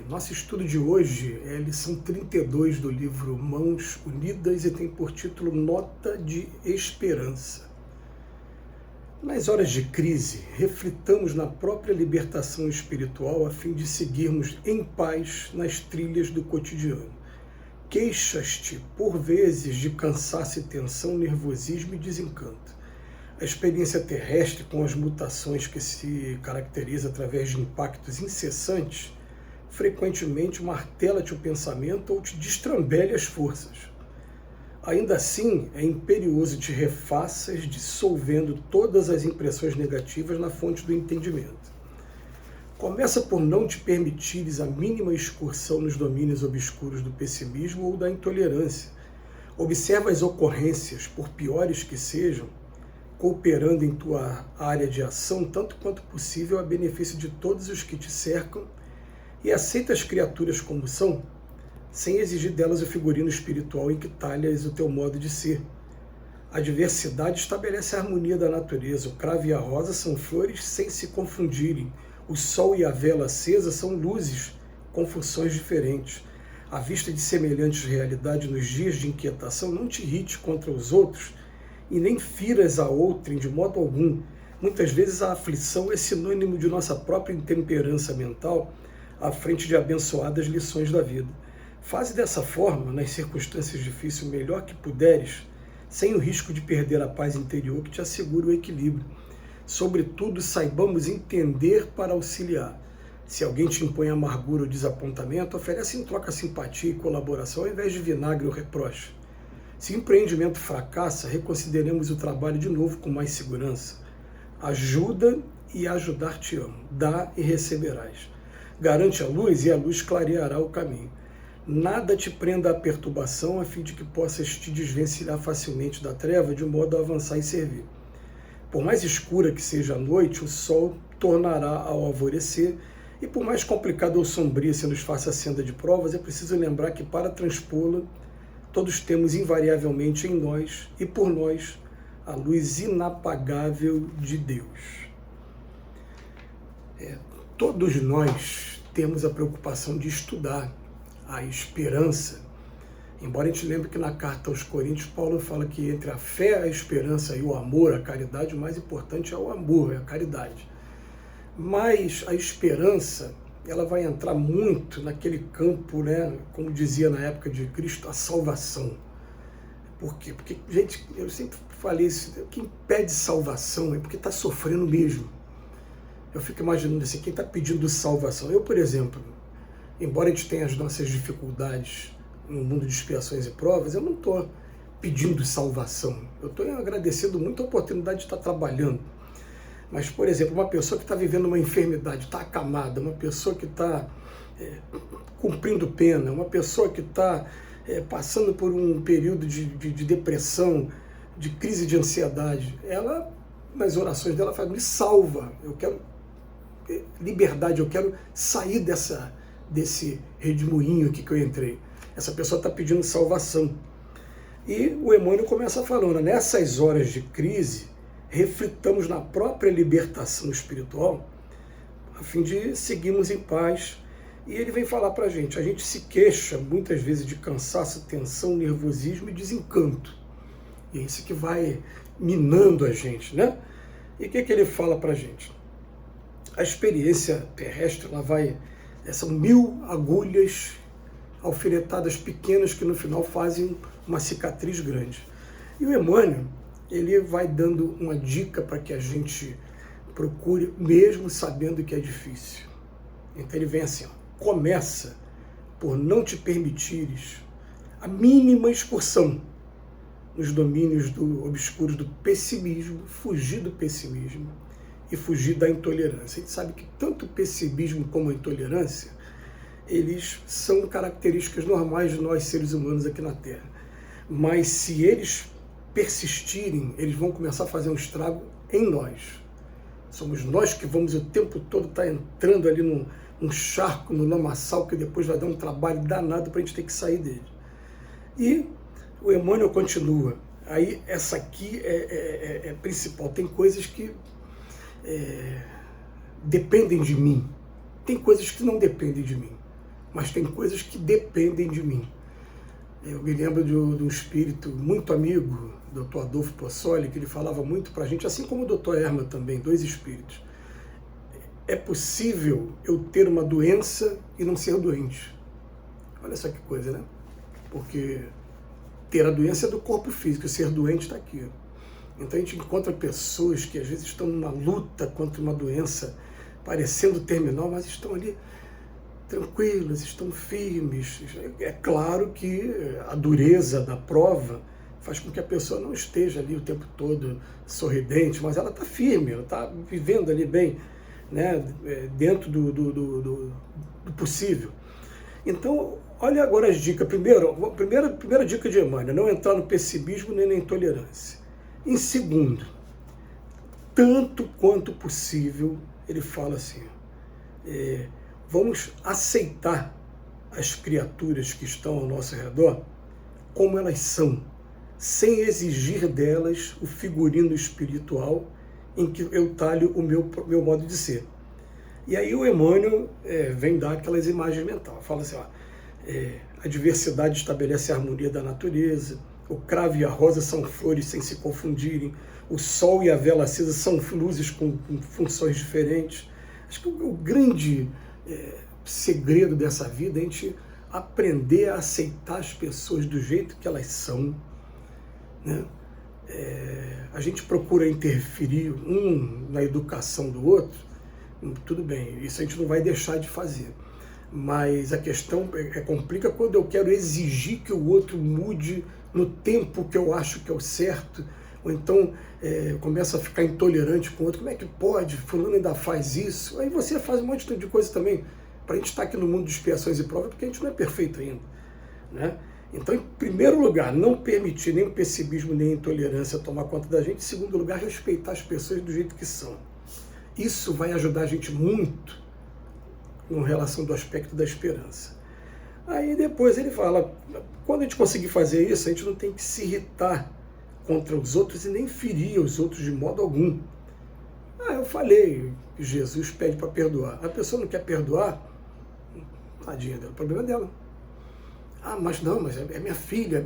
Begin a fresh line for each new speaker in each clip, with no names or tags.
Nosso estudo de hoje é a lição 32 do livro Mãos Unidas e tem por título Nota de Esperança. Nas horas de crise, reflitamos na própria libertação espiritual a fim de seguirmos em paz nas trilhas do cotidiano. Queixas-te, por vezes, de cansaço e tensão, nervosismo e desencanto. A experiência terrestre, com as mutações que se caracteriza através de impactos incessantes, frequentemente martela-te o pensamento ou te destrambelha as forças. Ainda assim, é imperioso te refaças, dissolvendo todas as impressões negativas na fonte do entendimento. Começa por não te permitires a mínima excursão nos domínios obscuros do pessimismo ou da intolerância. Observa as ocorrências, por piores que sejam, cooperando em tua área de ação tanto quanto possível a benefício de todos os que te cercam, e aceita as criaturas como são, sem exigir delas o figurino espiritual em que talhas o teu modo de ser. A diversidade estabelece a harmonia da natureza. O cravo e a rosa são flores sem se confundirem. O sol e a vela acesa são luzes com funções diferentes. A vista de semelhantes realidades nos dias de inquietação não te irrite contra os outros e nem firas a outrem de modo algum. Muitas vezes a aflição é sinônimo de nossa própria intemperança mental à frente de abençoadas lições da vida. Faze dessa forma, nas circunstâncias difíceis, o melhor que puderes, sem o risco de perder a paz interior que te assegura o equilíbrio. Sobretudo, saibamos entender para auxiliar. Se alguém te impõe amargura ou desapontamento, oferece em troca simpatia e colaboração ao invés de vinagre ou reproche. Se o empreendimento fracassa, reconsideremos o trabalho de novo com mais segurança. Ajuda e ajudar-te-ão. Dá e receberás. Garante a luz e a luz clareará o caminho. Nada te prenda à perturbação a fim de que possas te desvencilhar facilmente da treva de modo a avançar e servir. Por mais escura que seja a noite, o sol tornará ao alvorecer e por mais complicada ou sombria se nos faça a senda de provas, é preciso lembrar que para transpô-la, todos temos invariavelmente em nós e por nós a luz inapagável de Deus. Todos nós temos a preocupação de estudar a esperança, embora a gente lembre que na carta aos Coríntios, Paulo fala que entre a fé, a esperança e o amor, a caridade, o mais importante é o amor, é a caridade. Mas a esperança, ela vai entrar muito naquele campo, né, como dizia na época de Cristo, a salvação. Por quê? Porque, gente, eu sempre falei isso, o que impede salvação é porque está sofrendo mesmo. Eu fico imaginando assim, quem está pedindo salvação? Eu, por exemplo, embora a gente tenha as nossas dificuldades no mundo de expiações e provas, eu não estou pedindo salvação. Eu estou agradecendo muito a oportunidade de estar trabalhando. Mas, por exemplo, uma pessoa que está vivendo uma enfermidade, está acamada, uma pessoa que está cumprindo pena, uma pessoa que está passando por um período de depressão, de crise de ansiedade, ela, nas orações dela, fala, me salva, eu quero liberdade, eu quero sair desse redemoinho aqui que eu entrei. Essa pessoa está pedindo salvação. E o Emmanuel começa falando, nessas horas de crise, reflitamos na própria libertação espiritual, a fim de seguirmos em paz. E ele vem falar para a gente se queixa muitas vezes de cansaço, tensão, nervosismo e desencanto. E é isso que vai minando a gente, né? E o que ele fala para a gente? A experiência terrestre, são 1000 agulhas alfinetadas pequenas que no final fazem uma cicatriz grande. E o Emmanuel, ele vai dando uma dica para que a gente procure, mesmo sabendo que é difícil. Então ele vem assim, começa por não te permitires a mínima excursão nos domínios obscuros do pessimismo, fugir do pessimismo e fugir da intolerância. A gente sabe que tanto o pessimismo como a intolerância, eles são características normais de nós seres humanos aqui na Terra. Mas se eles persistirem, eles vão começar a fazer um estrago em nós. Somos nós que vamos o tempo todo estar entrando ali num charco, no lamaçal, que depois vai dar um trabalho danado para a gente ter que sair dele. E o Emmanuel continua. Aí essa aqui é principal. Tem coisas que dependem de mim. Tem coisas que não dependem de mim. mas tem coisas que dependem de mim. Eu me lembro de um espírito muito amigo, Dr. Adolfo Possoli, que ele falava muito para a gente, assim como o Dr. Erma também, dois espíritos. É possível eu ter uma doença e não ser doente. Olha só que coisa, né? Porque ter a doença é do corpo físico, ser doente está aqui. Então a gente encontra pessoas que às vezes estão numa luta contra uma doença parecendo terminal, mas estão ali tranquilos, estão firmes. É claro que a dureza da prova faz com que a pessoa não esteja ali o tempo todo sorridente, mas ela está firme, ela está vivendo ali bem, né, dentro do possível. Então, olha agora as dicas. Primeira dica de Emmanuel, não entrar no pessimismo nem na intolerância. Em segundo, tanto quanto possível, ele fala assim, vamos aceitar as criaturas que estão ao nosso redor como elas são, sem exigir delas o figurino espiritual em que eu talho o meu modo de ser. E aí o Emmanuel vem dar aquelas imagens mentais, fala assim, a diversidade estabelece a harmonia da natureza, o cravo e a rosa são flores sem se confundirem, o sol e a vela acesa são luzes com funções diferentes. Acho que o grande segredo dessa vida é a gente aprender a aceitar as pessoas do jeito que elas são, né? A gente procura interferir um na educação do outro, tudo bem, isso a gente não vai deixar de fazer. Mas a questão complica quando eu quero exigir que o outro mude no tempo que eu acho que é o certo, ou então começa a ficar intolerante com o outro. Como é que pode? Fulano ainda faz isso. Aí você faz um monte de coisa também, para a gente estar aqui no mundo de expiações e provas, porque a gente não é perfeito ainda, né? Então, em primeiro lugar, não permitir nem o pessimismo, nem a intolerância tomar conta da gente. Em segundo lugar, respeitar as pessoas do jeito que são. Isso vai ajudar a gente muito em relação do aspecto da esperança. Aí depois ele fala, quando a gente conseguir fazer isso, a gente não tem que se irritar contra os outros e nem ferir os outros de modo algum. Eu falei que Jesus pede para perdoar. A pessoa não quer perdoar, tadinha dela, o problema é dela. Mas é minha filha.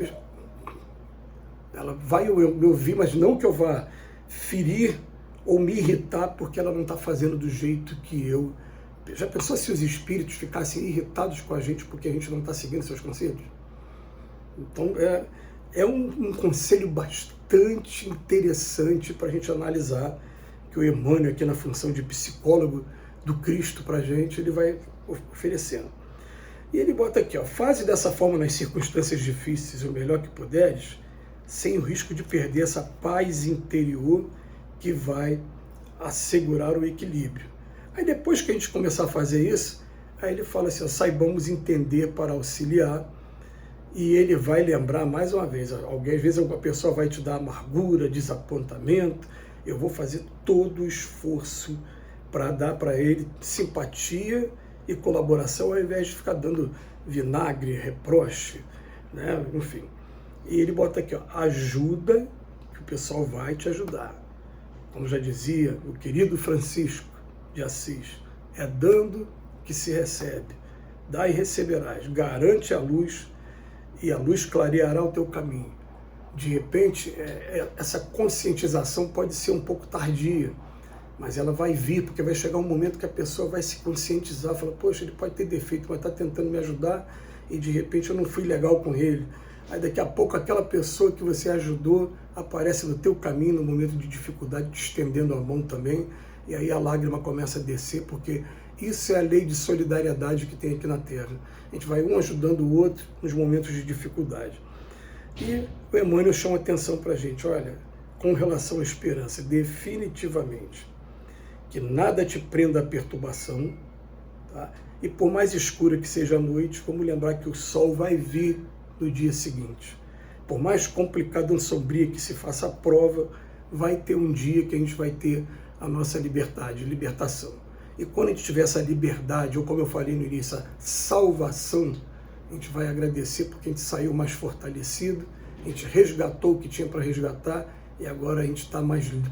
Ela vai me ouvir, mas não que eu vá ferir ou me irritar porque ela não está fazendo do jeito que eu... Já pensou se os espíritos ficassem irritados com a gente porque a gente não está seguindo seus conselhos? Então, é um conselho bastante interessante para a gente analisar, que o Emmanuel, aqui na função de psicólogo do Cristo para a gente, ele vai oferecendo. E ele bota aqui, faze dessa forma nas circunstâncias difíceis o melhor que puderes, sem o risco de perder essa paz interior que vai assegurar o equilíbrio. Aí depois que a gente começar a fazer isso, aí ele fala assim, saibamos entender para auxiliar, e ele vai lembrar mais uma vez, às vezes uma pessoa vai te dar amargura, desapontamento, eu vou fazer todo o esforço para dar para ele simpatia e colaboração, ao invés de ficar dando vinagre, reproche, né? Enfim. E ele bota aqui, ajuda, que o pessoal vai te ajudar. Como já dizia o querido Francisco de Assis, é dando que se recebe, dá e receberás, garante a luz e a luz clareará o teu caminho. De repente, essa conscientização pode ser um pouco tardia, mas ela vai vir, porque vai chegar um momento que a pessoa vai se conscientizar, fala, poxa, ele pode ter defeito, mas está tentando me ajudar e de repente eu não fui legal com ele. Aí daqui a pouco aquela pessoa que você ajudou aparece no teu caminho no momento de dificuldade, te estendendo a mão também, e aí a lágrima começa a descer, porque isso é a lei de solidariedade que tem aqui na Terra. A gente vai um ajudando o outro nos momentos de dificuldade. E o Emmanuel chama atenção para a gente, olha, com relação à esperança, definitivamente, que nada te prenda à perturbação, tá? E por mais escura que seja a noite, vamos lembrar que o sol vai vir no dia seguinte. Por mais complicada e sombria que se faça a prova, vai ter um dia que a gente vai ter a nossa liberdade, libertação. E quando a gente tiver essa liberdade, ou como eu falei no início, a salvação, a gente vai agradecer porque a gente saiu mais fortalecido, a gente resgatou o que tinha para resgatar e agora a gente está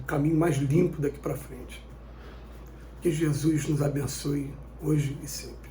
caminho mais limpo daqui para frente. Que Jesus nos abençoe hoje e sempre.